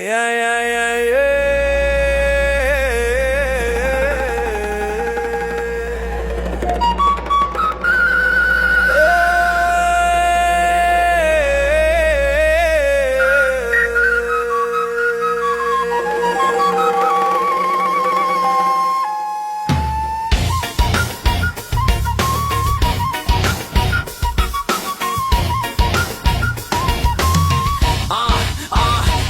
Yeah, yeah, yeah, yeah.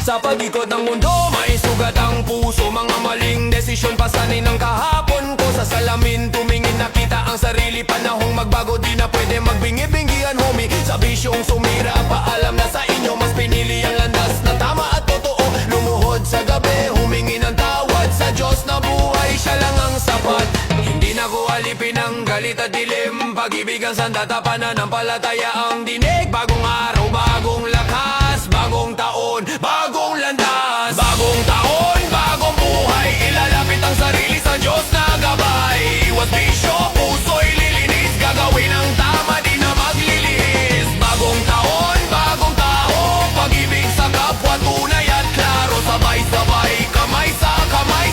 Sa pag-ikot ng mundo, may sugat ang puso. Mga maling desisyon, pasanin ng kahapon ko. Sa salamin, tumingin, nakita ang sarili. Panahong magbago, di na pwede magbingi-bingihan, homie. Sa bisyong sumira, paalam na sa inyo. Mas pinili ang landas na tama at totoo. Lumuhod sa gabi, humingi ng tawad sa Diyos na buhay, siya lang ang sapat. Hindi na ko alipin ang galit at dilim. Pag-ibig ang sandata, pananampalataya ang dinig. Bagong araw, bagong lakas, bagong taon, bagong landas. Bagong taon, bagong buhay, ilalapit ang sarili sa Diyos na gabay. Iwas bisyo, puso'y lilinis, gagawin ang tama, di na maglilihis. Bagong taon, bagong tao, pag-ibig sa kapwa, tunay at klaro. Sabay-sabay, kamay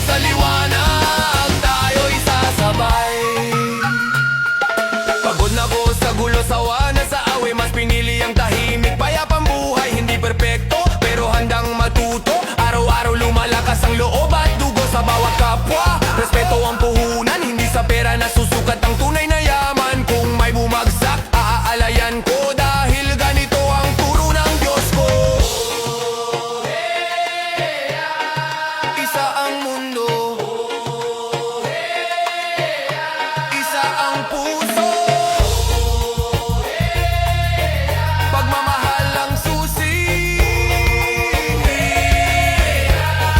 sa liwanag, tayo'y sasabay. Pagod na ko sa gulo, sawa na sa away, mas pinili ang tahimik. Payapang buhay, hindi perpekto, pero handang matuto. Araw-araw lumalakas ang loob at dugo sa bawat kapwa. Respeto ang puhunan, hindi sa pera nasusukat ang tunay na yaman. Kung may bumagsak, aaalayan ko, dahil ganito ang turo ng Diyos ko. Isa ang mundo, isa ang puso, pagmamahal ang susi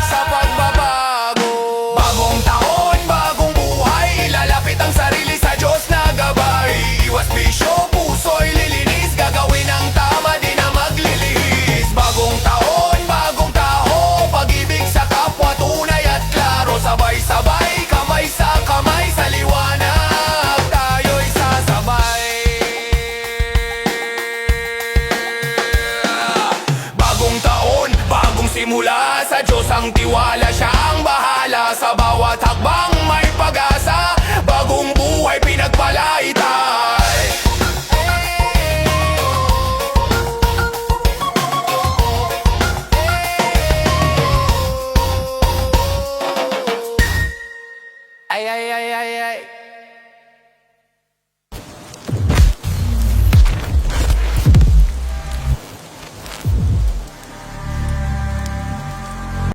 sa pagbabago. Bagong taon, bagong buhay, ilalapit ang sarili sa Diyos na gabay. Iwas bisyo, puso'y lilinis, gagawin ang tama, di na maglilihis. Bagong taon, bagong tao, pag-ibig sa kapwa, tunay at klaro. Sabay-sabay, kamay sa liwanag, tayo'y sasabay. Bagong taon, bagong simula, sa Diyos ang tiwala, siya ang bahala. Sa bawat hakbang may pag-asa, bagong buhay pinagpalaitay. Ay, ay, ay, ay, ay.